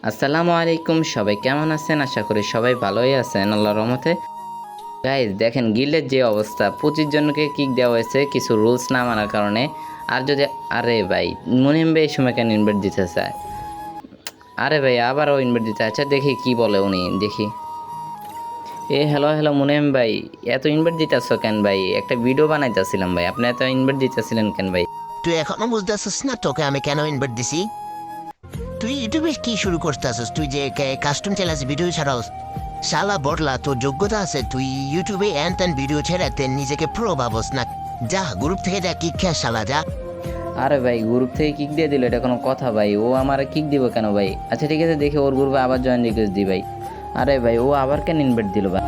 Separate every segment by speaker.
Speaker 1: আসসালামু আলাইকুম, সবাই কেমন আছেন? আশা করি সবাই ভালোই আছেন আল্লাহর রহমতে। গাইজ দেখেন গিল্ডের যে অবস্থা, 25 জনকে কিক দেওয়া হয়েছে কিছু রুলস না মানার কারণে। আর যদি আরে ভাই মুনিম ভাই এই সময় কেন ইনভাইট দিতে চায়? আরে ভাই আবারও ইনভাইট দিতে, আচ্ছা দেখি কি বলে উনি, দেখি। হ্যালো হ্যালো মুনিম ভাই, এত ইনভাইট দিতেছ কেন ভাই? একটা ভিডিও বানাইতেছিলাম ভাই, আপনি এত ইনভাইট দিতেছিলেন কেন ভাই?
Speaker 2: তুই এখনো বুঝতে পারছিস না তোকে আমি কেন ইনভাইট দিছি? তুই ইউটিউবে কি শুরু করতে আসিস? তুই যে কাস্টম চ্যালেঞ্জ ভিডিও ছাড়াও শালা বটলা, তোর যোগ্যতা আছে, তুই ইউটিউবে এন তেন ভিডিও ছেড়াতে নিজেকে প্রো ভাবস না। যা গ্রুপ থেকে যা কি খেয়ে শালা যা।
Speaker 1: আরে ভাই গ্রুপ থেকে কিক দিয়ে দিল, এটা কোনো কথা ভাই? ও আমার কিক দিব কেন ভাই? আচ্ছা ঠিক আছে, দেখি ওর গ্রুপে আবার জয়েন রিকোয়েস্ট দিই ভাই। আরে ভাই ও আবার কেন ইনভাইট দিল ভাই?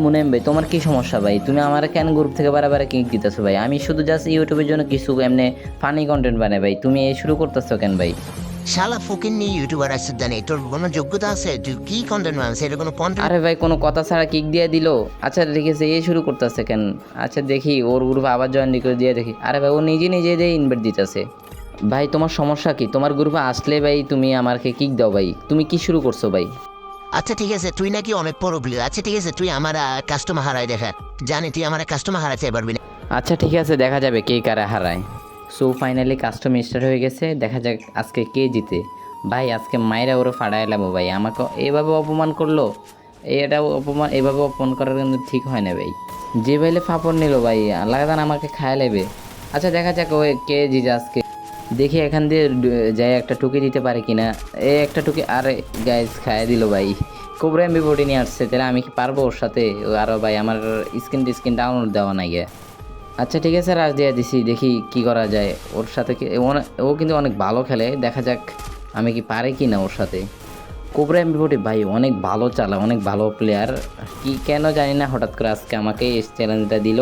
Speaker 1: মুনেম ভাই তোমার কি সমস্যা ভাই? তুমি আমার কেন গ্রুপ থেকে বারে কিক দিতেছো ভাই? আমি শুধু জাস্ট ইউটিউবের জন্য কিছু এমনি ফানি কন্টেন্ট বানাই ভাই, তুমি এই শুরু করতেছো কেন ভাই?
Speaker 2: শালা ফুকিন নিয়ে ইউটিউবার আসছে জানি, তোর কোনো যোগ্যতা আছে? তুই কি কন্টেন্ট বানাস? এটা কোনো কন্টেন্ট?
Speaker 1: আরে ভাই কোনো কথা ছাড়া কিক দিয়ে দিল। আচ্ছা ঠিক আছে, এই শুরু করতেছে কেন? আচ্ছা দেখি ওর গ্রুপে আবার জয়েন রিকোয়েস্ট দিয়ে দেখি। আরে ভাই ও নিজে দিয়ে ইনভাইট দিতেছে। ভাই তোমার সমস্যা কি? তোমার গ্রুপে আসলে ভাই তুমি আমাকে কিক দাও ভাই, তুমি কি শুরু করছো ভাই?
Speaker 2: আচ্ছা ঠিক আছে, তুই নাকি অনেক বড় প্লেয়ার। আচ্ছা ঠিক আছে, তুই আমার কাস্টমার হারাই দেখা, জানি তুই আমার কাস্টমার হারাতে পারবি না।
Speaker 1: আচ্ছা ঠিক আছে, দেখা যাবে কে কারা হারায়। সো ফাইনালি কাস্টম স্টার্ট হয়ে গেছে, দেখা যাক আজকে কে জিতে। ভাই আজকে মায়েরা ওরা ফাড়াইলাম ভাই, আমাকে এভাবে অপমান করলো। এটা অপমান, এভাবে অপমান করার কিন্তু ঠিক হয় না ভাই। যে ভাইলে ফাপড় নিল ভাই, লাগাতার আমাকে খায় নেবে। আচ্ছা দেখা যাক ও কে জিতে আজকে। দেখি এখান দিয়ে যাই একটা টুকি দিতে পারে কিনা। একটা টুকি, আরে গাইজ খায় দিল ভাই। কোবরা এমবি বডি নিয়ে আসছে, তাহলে আমি কি পারবো ওর সাথে? আরও ভাই আমার স্কিন ডাউনলোড দেওয়া নাই গে। আচ্ছা ঠিক আছে, রাজ দিয়ে দিছি, দেখি কি করা যায় ওর সাথে। ও কিন্তু অনেক ভালো খেলে, দেখা যাক আমি কি পারে কি না ওর সাথে। কোবরা এমবিফোর্টি ভাই অনেক ভালো চালা, অনেক ভালো প্লেয়ার। কি কেন জানি না হঠাৎ করে আজকে আমাকে এই চ্যালেঞ্জটা দিল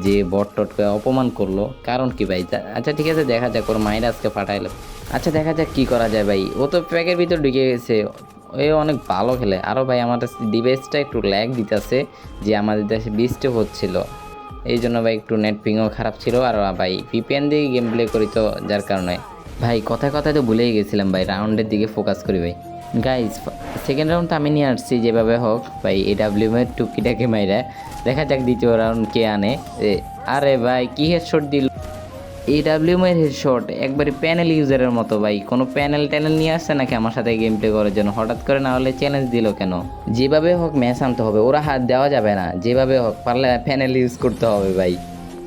Speaker 1: যে বট টট করে অপমান করলো, কারণ কি ভাই? আচ্ছা ঠিক আছে, দেখা যাক ওর মায়ের আজকে ফাটাইলো। আচ্ছা দেখা যাক কি করা যায় ভাই। ও তো প্যাকের ভিতর ঢুকে গেছে, অনেক ভালো খেলে। আরও ভাই আমার ডিভাইসটা একটু ল্যাগ দিতেছে, যে আমাদের দেশে বৃষ্টি হচ্ছিল এই জন্য ভাই একটু নেট পিংও খারাপ ছিল। আর ভাই ভিপিএন দিয়ে গেম প্লে করি তো, যার কারণে ভাই কথায় কথায় তো ভুলেই গেছিলাম ভাই, রাউন্ডের দিকে ফোকাস করি ভাই। গাইজ সেকেন্ড রাউন্ড তো আমি নিয়ে আসছি যেভাবে হোক ভাই, এডাব্লিউ এর টুকিটাকে মাইরা। দেখা যাক দ্বিতীয় রাউন্ড কে আনে। আরে ভাই কি হেডশট দিল! এডাব্লিউ এর হেডশট একবারে প্যানেল ইউজারের মতো ভাই। কোনো প্যানেল ট্যানেল নিয়ে আসছে নাকি আমার সাথে গেম প্লে করার জন্য? হঠাৎ করে না হলে চ্যালেঞ্জ দিল কেন? যেভাবে হোক ম্যাচ আনতে হবে, ওরা হাত দেওয়া যাবে না। যেভাবে হোক পারলে প্যানেল ইউজ করতে হবে ভাই।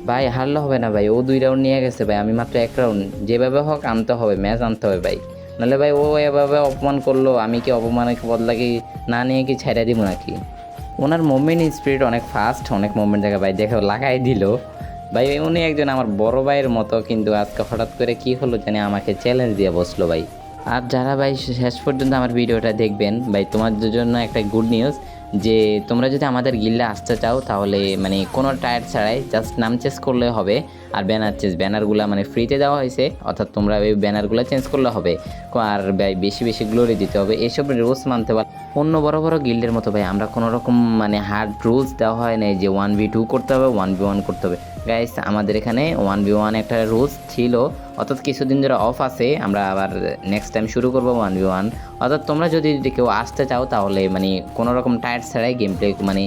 Speaker 1: ভাই হারলে হবে না ভাই, ও 2 রাউন্ড নিয়ে গেছে ভাই, আমি মাত্র 1 রাউন্ড। যেভাবে হোক আনতে হবে, ম্যাচ আনতে হবে ভাই। নাহলে ভাই ও এভাবে অপমান করলো, আমি কি অপমানের বদলা কি না নিয়ে কি ছেড়ে দিব নাকি? ওনার মুভমেন্ট স্পিড অনেক ফাস্ট, অনেক মুভমেন্ট দেখা ভাই, দেখো লাগাই দিল ভাই। উনি একজন আমার বড় ভাইয়ের মতো, কিন্তু আজকে হঠাৎ করে কি হলো জানি আমাকে চ্যালেঞ্জ দিয়ে বসলো ভাই। আর যারা ভাই শেষ পর্যন্ত আমার ভিডিওটা দেখবেন ভাই, তোমাদের জন্য একটা গুড নিউজ, যে তোমরা যদি আমাদের গিল্ডে আসতে চাও তাহলে মানে কোনো টায়ার ছাড়াই জাস্ট নাম চেঞ্জ করলে হবে। আর ব্যানারগুলো মানে ফ্রিতে দেওয়া হয়েছে, অর্থাৎ তোমরা ওই ব্যানারগুলো চেঞ্জ করলে হবে। আর ভাই বেশি গ্লোরি দিতে হবে, এইসব রুলস মানতে পার। অন্য বড় বড় গিল্ডের মতো ভাই আমরা কোনো রকম মানে হার্ড রুলস দেওয়া হয় নাই যে 1v2 করতে হবে, 1v1 করতে হবে। গাইস আমাদের এখানে 1v1 একটা রুলস ছিল, অর্থাৎ কিছুদিন ধরে অফ আছে, আমরা আবার নেক্সট টাইম শুরু করবো 1v1। অর্থাৎ তোমরা যদি কেউ আসতে চাও তাহলে মানে কোনো রকম টায়ার ছাড়াই গেম প্লে, মানে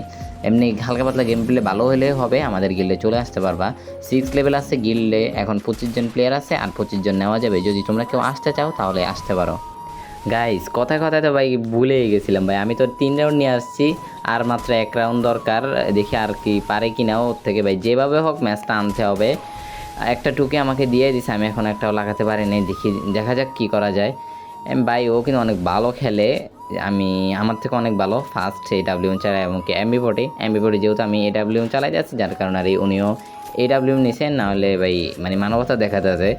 Speaker 1: এমনি হালকা পাতলা গেম প্লে ভালো হলে হবে, আমাদের গিল্ডে চলে আসতে পারবা। 6 লেভেল আছে গিল্ডে, এখন 25 জন প্লেয়ার আছে, আর 25 জন নেওয়া যাবে। যদি তোমরা কেউ আসতে চাও তাহলে আসতে পারো। গাইস কথায় কথায় তো ভাই ভুলেই গেছিলাম ভাই, আমি তো 3 রাউন্ড নিয়ে আসছি, আর মাত্র 1 রাউন্ড দরকার। দেখি আর কি পারে কি না ওর থেকে ভাই, যেভাবে হোক ম্যাচটা আনতে হবে। একটা টুকে আমাকে দিয়ে দিছে, আমি এখন একটাও লাগাতে পারিনি, দেখা যাক কি করা যায়। ভাই ও কিন্তু অনেক ভালো খেলে, আমার থেকে অনেক ভালো ফার্স্ট এডাব্লিউ চালায়, এমনকি এমবি40 যেহেতু আমি এডাব্লিউ চালাই যাচ্ছি, যার কারণে আর উনিও এডাব্লিউ নিছেন। নাহলে ভাই মানে মানবতা দেখাতে আছে,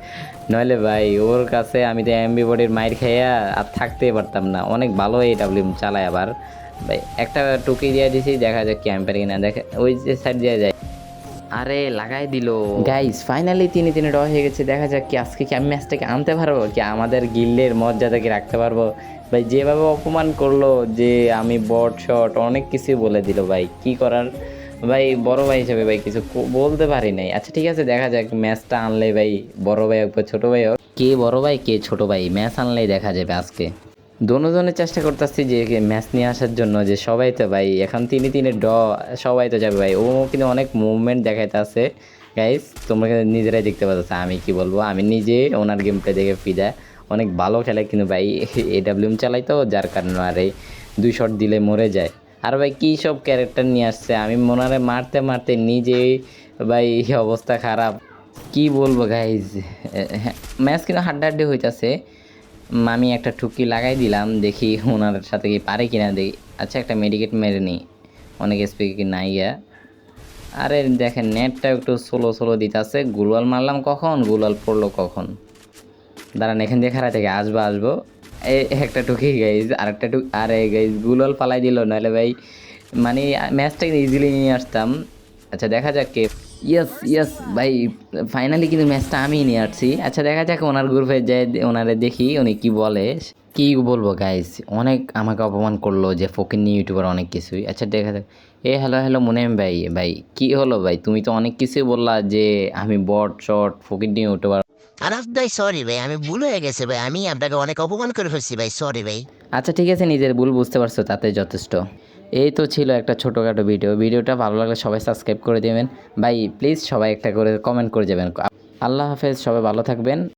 Speaker 1: নইলে ভাই ওর কাছে আমি তো এমবি40 মাইর খাইয়া আর থাকতেই পারতাম না। অনেক ভালো এডাব্লিউ চালায় আবার ভাই। একটা টুকি দিয়ে দিছি, দেখা যাক কি আমি পারি কিনা। দেখে ওই যে সাইড দিয়ে যায়, আরে লাগাই দিল। গাইস ফাইনালি 3-3 ড্র হয়ে গেছে, দেখা যাক কি আজকে কি আমি ম্যাচটাকে আনতে পারবো, কি আমাদের গিল্ডের মর্যাদাকে রাখতে পারবো। ভাই যেভাবে অপমান করলো, যে আমি বট শট অনেক কিছু বলে দিল ভাই, কি করার। ভাই বড় ভাই হিসেবে ভাই কিছু বলতে পারি নাই। আচ্ছা ঠিক আছে, দেখা যাক ম্যাচটা আনলে ভাই বড় ভাই হোক বা ছোট ভাই হোক, কে বড় ভাই কে ছোট ভাই, ম্যাচ আনলেই দেখা যাবে আজকে। দোনোজনের চেষ্টা করতেছি যে ম্যাচ নিয়ে আসার জন্য, যে সবাই তো ভাই এখন তিনে তিনে সবাই তো যাবে ভাই। ও কিন্তু অনেক মুভমেন্ট দেখাইতে আছে গাইস, তোমরা কিন্তু নিজেরাই দেখতে পাচ্ছ। আমি কি বলবো, আমি নিজে ওনার গেম প্লে দেখে ফিদা, অনেক ভালো খেলে কিন্তু ভাই এডাব্লিউএম চালাই তো, যার কারণে আর এই 2 শট দিলে মরে যায়। আর ভাই কী সব ক্যারেক্টার নিয়ে আসছে, আমি মনারে মারতে মারতে নিজেই ভাই অবস্থা খারাপ। কি বলবো গাইজ, ম্যাচ কিন্তু হাড্ডাহাড্ডি হইতাছে। আমি একটা ঠুকি লাগাই দিলাম, দেখি ওনার সাথে কি পারে কিনা দেখি। আচ্ছা একটা মেডিকেট মেরে নিই, অনেক স্পিক কি নাই গিয়া। আরে দেখেন নেটটা একটু স্লো স্লো দিতেছে, গুলাল মারলাম কখন, গুলাল পড়লো কখন। দাঁড়ান এখান দিয়ে খারাপ থেকে আসবো। এই একটা টুকি গাইজ, আরেকটা আরে গাইজ গুলাল পালাই দিল, নাহলে ভাই মানে ম্যাচটা ইজিলি নিয়ে আসতাম। আচ্ছা দেখা যাক কে, ইয়েস ইয়েস ভাই, ফাইনালি কিন্তু ম্যাচটা আমি নিয়ে আসছি। আচ্ছা দেখা যাক ওনার গ্রুপে যাই, ওনারে দেখি উনি কি বলে। কি বলবো গাইস, অনেক আমাকে অপমান করলো যে ফকিন্নি ইউটিউবার অনেক কিছুই। আচ্ছা দেখা যাক। হ্যালো মুনেম ভাই, ভাই কি হলো ভাই, তুমি তো অনেক কিছুই বললা যে আমি বট শট ফকিন্নি ইউটিউবার।
Speaker 2: আরাফ ভাই সরি ভাই, আমি ভুল হয়ে গেছে ভাই, আমি আপনাকে অনেক অপমান করে ফেলছি ভাই, সরি ভাই।
Speaker 1: আচ্ছা ঠিক আছে, নিজের ভুল বুঝতে পারছো তাতে যথেষ্ট। এই তো ছিল একটা ছোটোখাটো ভিডিওটা ভালো লাগলে সবাই সাবস্ক্রাইব করে দেবেন ভাই, প্লিজ সবাই একটা করে কমেন্ট করে যাবেন। আল্লাহ হাফেজ, সবাই ভালো থাকবেন।